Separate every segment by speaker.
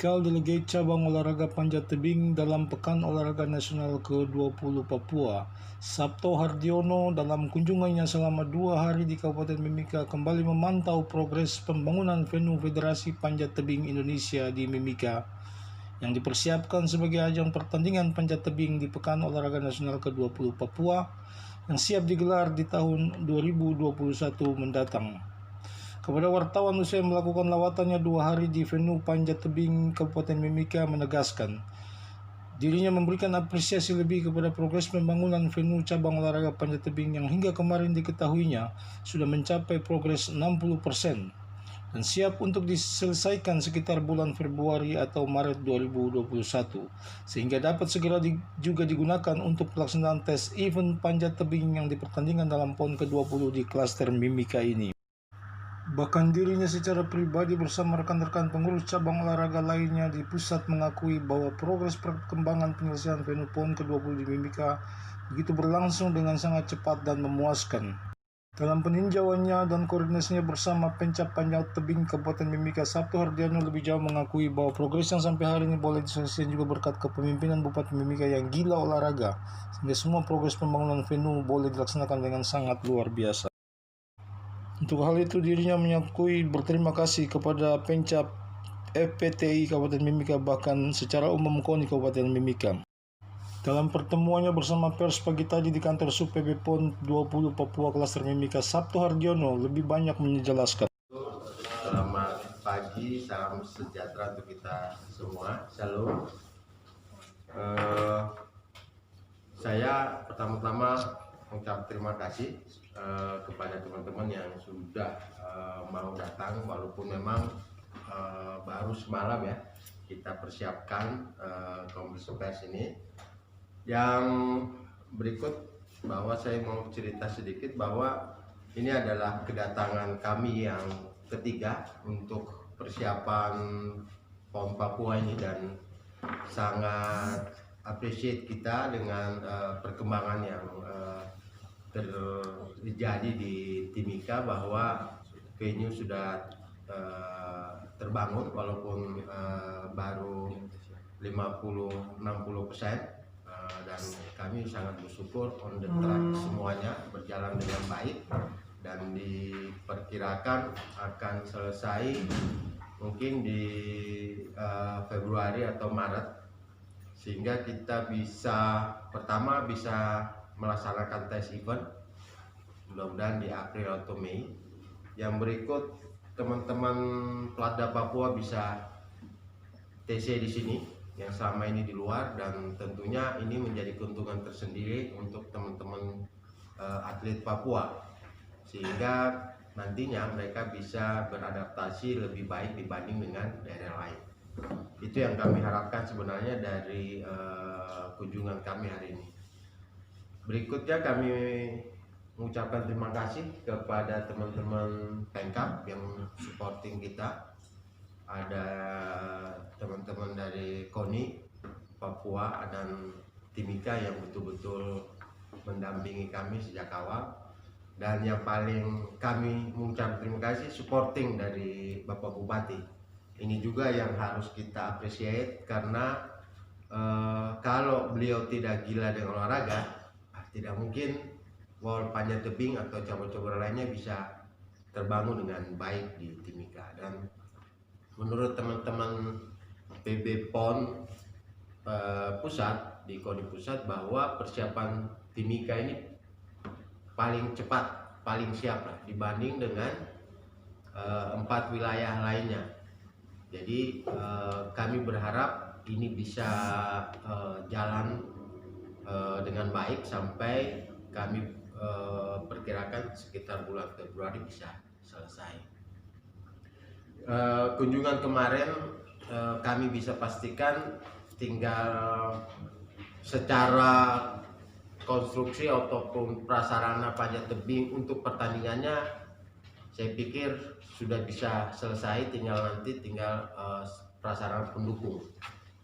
Speaker 1: Medical Delegate Cabang Olahraga Panjat Tebing dalam Pekan Olahraga Nasional ke-20 Papua, Sabto Hardiono dalam kunjungannya selama 2 hari di Kabupaten Mimika kembali memantau progres pembangunan venue Federasi Panjat Tebing Indonesia di Mimika yang dipersiapkan sebagai ajang pertandingan panjat tebing di Pekan Olahraga Nasional ke-20 Papua yang siap digelar di tahun 2021 mendatang. Kepada wartawan usai melakukan lawatannya 2 hari di venue panjat tebing Kabupaten Mimika menegaskan dirinya memberikan apresiasi lebih kepada progres pembangunan venue cabang olahraga panjat tebing yang hingga kemarin diketahuinya sudah mencapai progres 60% dan siap untuk diselesaikan sekitar bulan Februari atau Maret 2021 sehingga dapat segera juga digunakan untuk pelaksanaan tes event panjat tebing yang dipertandingkan dalam PON ke-20 di klaster Mimika ini. Bahkan dirinya secara pribadi bersama rekan-rekan pengurus cabang olahraga lainnya di pusat mengakui bahwa progres perkembangan penyelesaian venue PON ke-20 di Mimika begitu berlangsung dengan sangat cepat dan memuaskan. Dalam peninjauannya dan koordinasinya bersama Pencap Panjat Tebing Kabupaten Mimika, Sabto Hardiono lebih jauh mengakui bahwa progres yang sampai hari ini boleh diselesaikan juga berkat kepemimpinan Bupati Mimika yang gila olahraga, sehingga semua progres pembangunan venue boleh dilaksanakan dengan sangat luar biasa. Untuk hal itu dirinya mengakui berterima kasih kepada Pencap FPTI Kabupaten Mimika bahkan secara umum KONI Kabupaten Mimika. Dalam pertemuannya bersama pers pagi tadi di kantor Sub PB PON 20 Papua Klaster Mimika, Sabto Hardiono lebih banyak menjelaskan.
Speaker 2: Selamat pagi, salam sejahtera untuk kita semua. Shalom. Saya pertama-tama mengucap terima kasih kepada teman-teman yang sudah mau datang walaupun memang baru semalam ya kita persiapkan konferensi pers ini. Yang berikut bahwa saya mau cerita sedikit bahwa ini adalah kedatangan kami yang ketiga untuk persiapan PON Papua ini dan sangat appreciate kita dengan perkembangan yang terjadi di Timika bahwa venue sudah terbangun walaupun baru 50-60%. Dan kami sangat bersyukur on the track semuanya berjalan dengan baik dan diperkirakan akan selesai mungkin di Februari atau Maret sehingga kita bisa pertama bisa melaksanakan tes event mudah-mudahan di April atau Mei. Yang berikut teman-teman Platda Papua bisa TC di sini yang selama ini di luar dan tentunya ini menjadi keuntungan tersendiri untuk teman-teman atlet Papua sehingga nantinya mereka bisa beradaptasi lebih baik dibanding dengan daerah lain. Itu yang kami harapkan sebenarnya dari kunjungan kami hari ini. Berikutnya kami mengucapkan terima kasih kepada teman-teman Pencap yang supporting kita. Ada teman-teman dari KONI Papua dan Timika yang betul-betul mendampingi kami sejak awal, dan yang paling kami mengucapkan terima kasih supporting dari Bapak Bupati. Ini juga yang harus kita appreciate karena kalau beliau tidak gila dengan olahraga tidak mungkin wall panjat tebing atau cabang-cabang lainnya bisa terbangun dengan baik di Timika. Dan menurut teman-teman PB PON pusat di KONI pusat bahwa persiapan Timika ini paling cepat, paling siap lah dibanding dengan 4 wilayah lainnya. Jadi kami berharap ini bisa jalan dengan baik sampai kami perkirakan sekitar bulan Februari bisa selesai. Kunjungan kemarin kami bisa pastikan tinggal secara konstruksi ataupun prasarana panjat tebing untuk pertandingannya saya pikir sudah bisa selesai, tinggal prasarana pendukung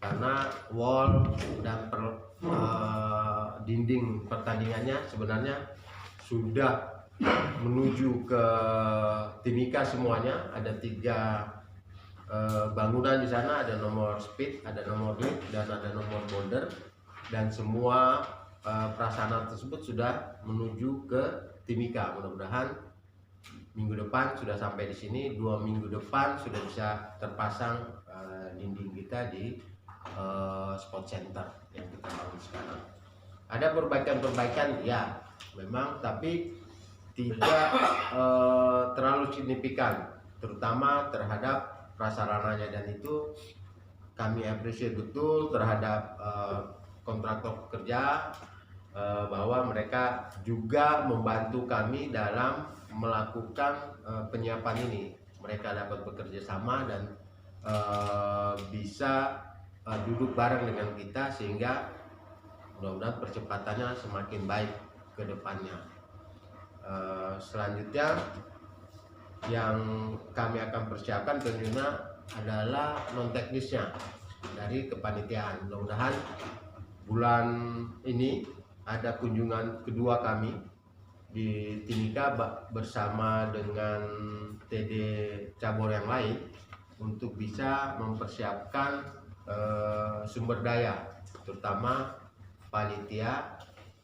Speaker 2: karena wall dan dinding pertandingannya sebenarnya sudah menuju ke Timika semuanya. Ada 3 bangunan di sana, ada nomor speed, ada nomor lift, dan ada nomor boulder, dan semua prasarana tersebut sudah menuju ke Timika. Mudah-mudahan minggu depan sudah sampai di sini, 2 minggu depan sudah bisa terpasang dinding kita di sport center yang kita bangun sekarang. Ada perbaikan-perbaikan ya memang, tapi tidak terlalu signifikan, terutama terhadap prasarananya, dan itu kami apresiasi betul terhadap kontraktor pekerja, bahwa mereka juga membantu kami dalam melakukan penyiapan ini. Mereka dapat bekerja sama dan bisa duduk bareng dengan kita, sehingga mudah-mudahan percepatannya semakin baik ke depannya. Selanjutnya yang kami akan persiapkan tentunya adalah non teknisnya dari kepanitiaan. Mudah-mudahan bulan ini ada kunjungan kedua kami di Timika bersama dengan TD cabur yang lain untuk bisa mempersiapkan sumber daya, terutama panitia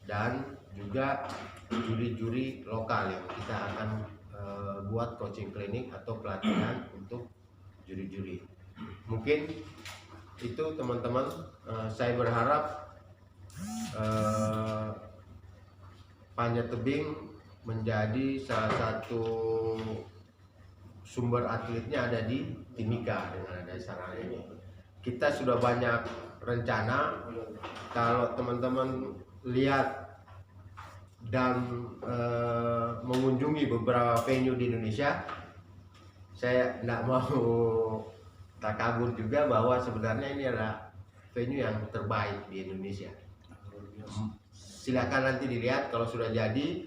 Speaker 2: dan juga juri-juri lokal yang kita akan buat coaching klinik atau pelatihan untuk juri-juri. Mungkin itu teman-teman, saya berharap panjat tebing menjadi salah satu sumber atletnya ada di Timika dengan ada sarana ini. Kita sudah banyak rencana. Kalau teman-teman lihat dan mengunjungi beberapa venue di Indonesia, saya tidak mau takabur juga bahwa sebenarnya ini adalah venue yang terbaik di Indonesia. Silakan nanti dilihat kalau sudah jadi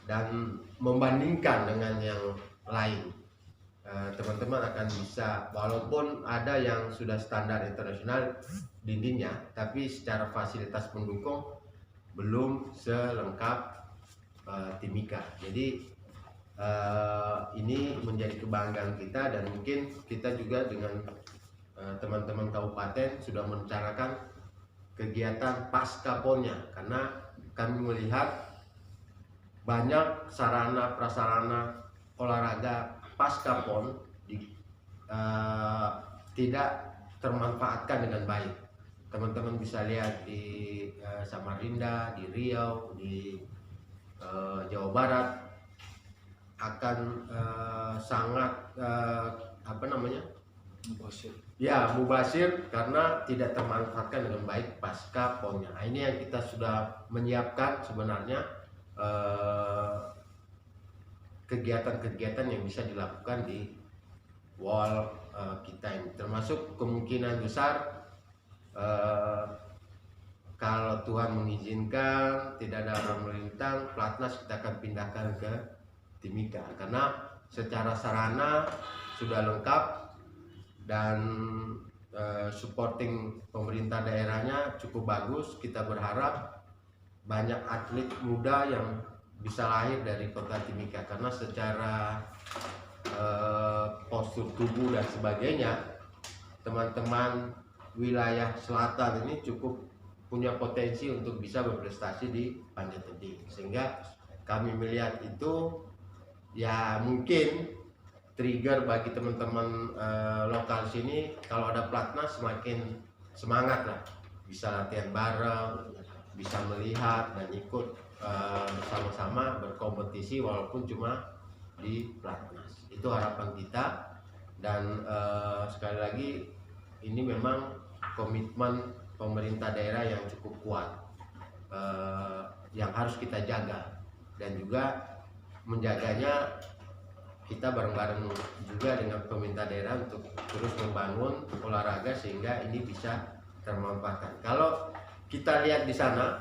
Speaker 2: dan membandingkan dengan yang lain. Teman-teman akan bisa, walaupun ada yang sudah standar internasional dindingnya, tapi secara fasilitas pendukung belum selengkap Timika. Jadi ini menjadi kebanggaan kita, dan mungkin kita juga dengan teman-teman kabupaten sudah merencanakan kegiatan pasca ponnya, karena kami melihat banyak sarana prasarana olahraga pasca pon tidak termanfaatkan dengan baik. Teman-teman bisa lihat di Samarinda, di Riau, di Jawa Barat akan sangat mubasir karena tidak termanfaatkan dengan baik pasca ponnya. Nah, ini yang kita sudah menyiapkan sebenarnya kegiatan-kegiatan yang bisa dilakukan di wall kita ini, termasuk kemungkinan besar kalau Tuhan mengizinkan tidak ada orang melintang, pelatnas kita akan pindahkan ke Timika, karena secara sarana sudah lengkap dan supporting pemerintah daerahnya cukup bagus. Kita berharap banyak atlet muda yang bisa lahir dari kota Timika, karena secara postur tubuh dan sebagainya, teman-teman wilayah selatan ini cukup punya potensi untuk bisa berprestasi di panjat tebing, sehingga kami melihat itu ya mungkin trigger bagi teman-teman lokal sini. Kalau ada pelatnas semakin semangat lah, bisa latihan bareng, bisa melihat dan ikut bersama-sama berkompetisi walaupun cuma di pelatnas. Itu harapan kita, dan sekali lagi ini memang komitmen pemerintah daerah yang cukup kuat yang harus kita jaga, dan juga menjaganya kita bareng-bareng juga dengan pemerintah daerah untuk terus membangun olahraga sehingga ini bisa termanfaatkan. Kalau kita lihat di sana,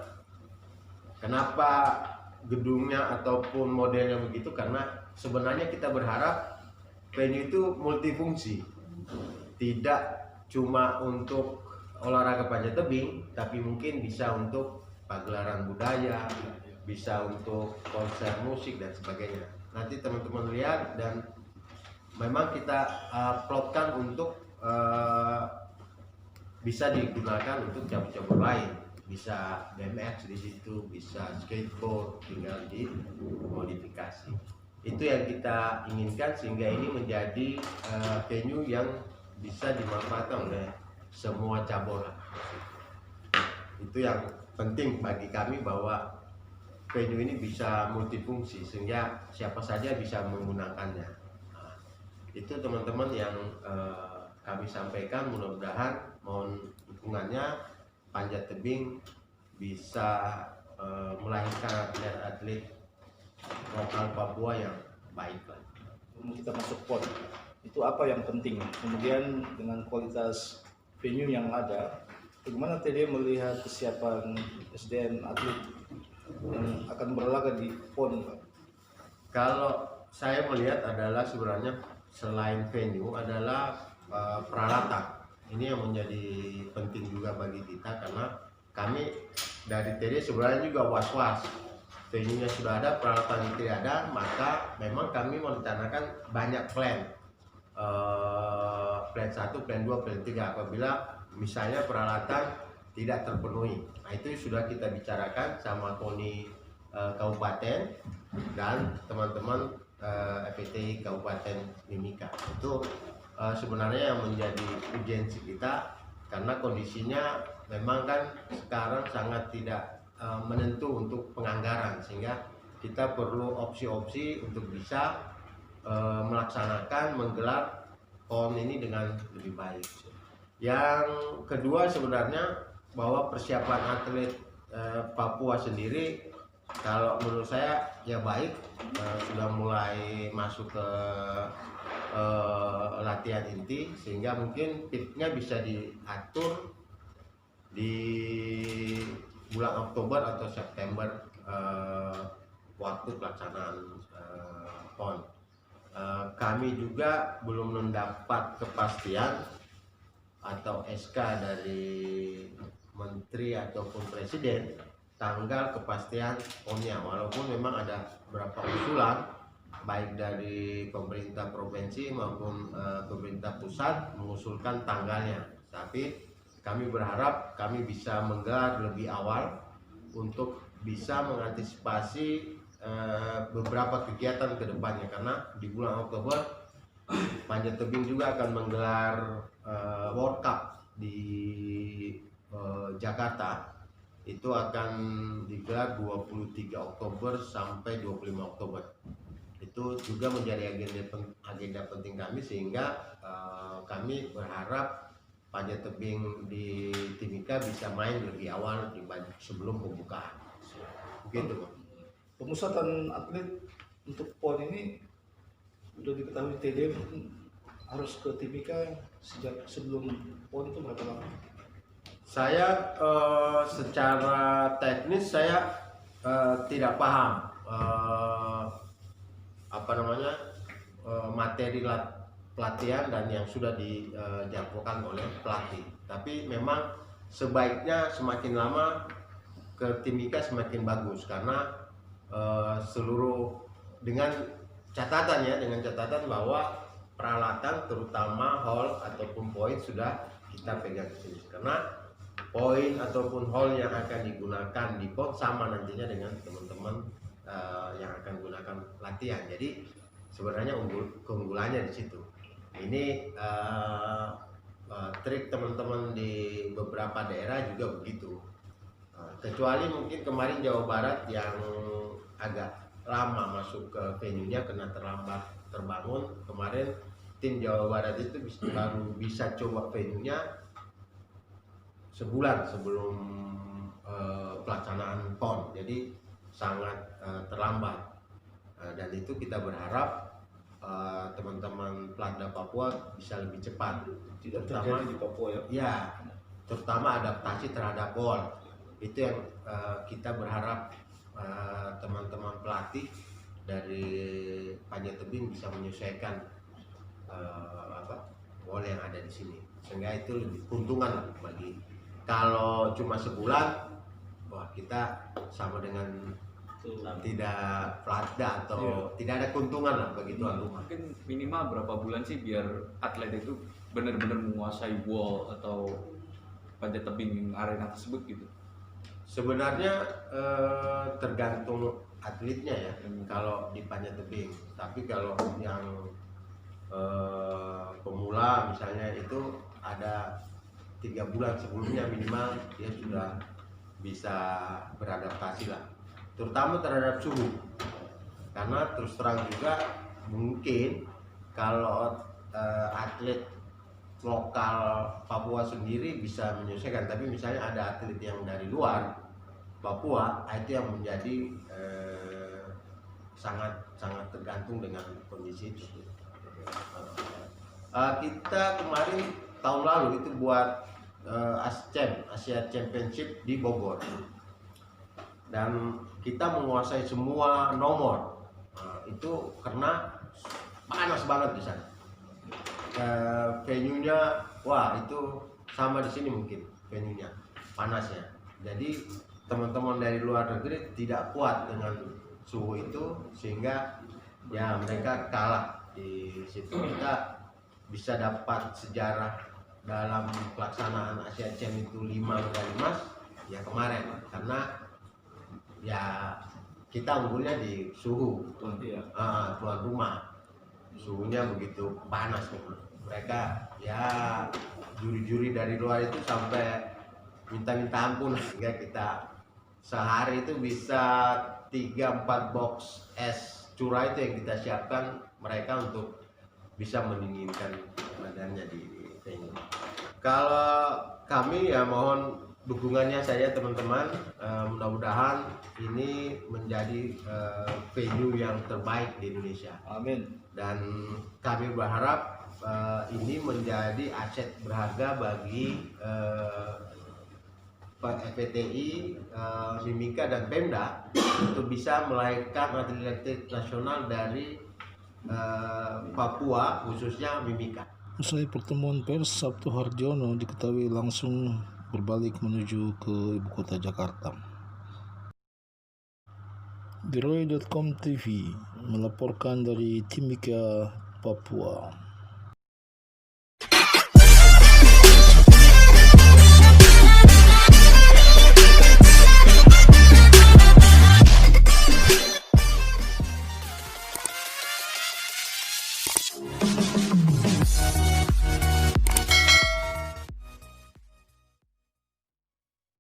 Speaker 2: kenapa gedungnya ataupun modelnya begitu, karena sebenarnya kita berharap venue itu multifungsi, tidak cuma untuk olahraga panjat tebing, tapi mungkin bisa untuk pagelaran budaya, bisa untuk konser musik dan sebagainya. Nanti teman-teman lihat, dan memang kita plotkan untuk bisa digunakan untuk cabur-cabur lain, bisa BMX di situ, bisa skateboard, tinggal dimodifikasi. Itu yang kita inginkan sehingga ini menjadi venue yang bisa dimanfaatkan oleh semua cabur. Itu yang penting bagi kami, bahwa venue ini bisa multifungsi sehingga siapa saja bisa menggunakannya. Nah, itu teman-teman yang kami sampaikan. Mudah-mudahan mohon dukungannya, Panjat Tebing bisa melahirkan atlet-atlet lokal Papua yang baik.
Speaker 1: Sebelum kita masuk PON, itu apa yang penting? Kemudian dengan kualitas venue yang ada, bagaimana TD melihat kesiapan SDM atlet yang akan berlaga di PON?
Speaker 2: Kalau saya melihat adalah sebenarnya selain venue adalah peralatan. Ini yang menjadi penting juga bagi kita, karena kami dari TD sebenarnya juga was-was. Venue-nya sudah ada, peralatan tidak ada, maka memang kami merencanakan banyak plan. Plan 1, plan 2, plan 3 apabila misalnya peralatan tidak terpenuhi. Nah, itu sudah kita bicarakan sama KONI Kabupaten dan teman-teman FPTI Kabupaten Mimika. Itu sebenarnya yang menjadi urgensi kita, karena kondisinya memang kan sekarang sangat tidak menentu untuk penganggaran, sehingga kita perlu opsi-opsi untuk bisa melaksanakan menggelar PON ini dengan lebih baik. Yang kedua sebenarnya bahwa persiapan atlet Papua sendiri, kalau menurut saya ya baik, sudah mulai masuk ke latihan inti, sehingga mungkin peaknya bisa diatur di bulan Oktober atau September waktu pelaksanaan PON. Kami juga belum mendapat kepastian atau SK dari Menteri ataupun Presiden tanggal kepastian PON-nya, walaupun memang ada beberapa usulan baik dari pemerintah provinsi maupun pemerintah pusat mengusulkan tanggalnya, tapi kami berharap kami bisa menggelar lebih awal untuk bisa mengantisipasi beberapa kegiatan ke depannya, karena di bulan Oktober Panjat Tebing juga akan menggelar World Cup di Jakarta. Itu akan digelar 23 Oktober sampai 25 Oktober. Itu juga menjadi agenda penting kami, sehingga kami berharap Panjat Tebing di Timika bisa main lebih awal dibanding sebelum pembukaan. Begitu.
Speaker 1: Pemusatan atlet untuk PON ini sudah diketahui TD harus ke Timika sejak sebelum PON itu berapa lama?
Speaker 2: Saya secara teknis saya tidak paham materi pelatihan dan yang sudah dijadwalkan oleh pelatih. Tapi memang sebaiknya semakin lama ke Timika semakin bagus, karena seluruh dengan catatan bahwa peralatan terutama hall ataupun poin sudah kita pegang di sini, karena poin ataupun hall yang akan digunakan di PON sama nantinya dengan teman-teman yang akan gunakan latihan. Jadi sebenarnya keunggulannya di situ. Ini trik teman-teman di beberapa daerah juga begitu. Kecuali mungkin kemarin Jawa Barat yang agak lama masuk ke venue-nya karena terlambat terbangun. Kemarin tim Jawa Barat itu baru bisa coba venue-nya sebulan sebelum pelaksanaan PON, jadi sangat terlambat. Dan itu kita berharap teman-teman Platda Papua bisa lebih cepat,
Speaker 1: Tidak terjadi di Papua ya?
Speaker 2: Ya, terutama adaptasi terhadap PON. Itu yang kita berharap teman-teman pelatih dari Panjat Tebing bisa menyesuaikan PON yang ada di sini, sehingga itu lebih keuntungan lah bagi. Kalau cuma sebulan, wah kita sama dengan tidak platda atau tidak ada keuntungan lah bagi tuan rumah.
Speaker 3: Mungkin minimal berapa bulan sih biar atlet itu benar-benar menguasai wall atau panjat tebing arena tersebut gitu?
Speaker 2: Sebenarnya tergantung atletnya ya, kalau di panjat tebing. Tapi kalau yang pemula misalnya itu ada 3 bulan sebelumnya minimal dia sudah bisa beradaptasi lah, terutama terhadap suhu. Karena terus terang juga mungkin kalau atlet lokal Papua sendiri bisa menyelesaikan, tapi misalnya ada atlet yang dari luar Papua, itu yang menjadi sangat tergantung dengan kondisi itu. Kita kemarin tahun lalu itu buat Asia Championship di Bogor, dan kita menguasai semua nomor. Itu karena panas banget di sana. Venue-nya, wah itu sama di sini mungkin venue-nya panasnya. Jadi teman-teman dari luar negeri tidak kuat dengan suhu itu, sehingga ya mereka kalah di situ. Kita bisa dapat sejarah dalam pelaksanaan Asia Champ itu 5 medali emas ya kemarin, karena ya kita unggulnya di suhu tuan rumah. Suhunya begitu panas mereka ya, juri-juri dari luar itu sampai minta ampun, sehingga kita sehari itu bisa 3-4 box es curah itu yang kita siapkan mereka untuk bisa mendinginkan badannya di venue. Kalau kami ya mohon dukungannya saja teman-teman, mudah-mudahan ini menjadi venue yang terbaik di Indonesia.
Speaker 1: Amin.
Speaker 2: Dan kami berharap ini menjadi aset berharga bagi FPTI, Mimika dan Pemda untuk bisa melahirkan atlet-atlet nasional dari Papua, khususnya Mimika.
Speaker 1: Usai pertemuan pers, Sabto Hardiono diketahui langsung berbalik menuju ke ibu kota Jakarta. Diroy.com TV melaporkan dari Timika, Papua.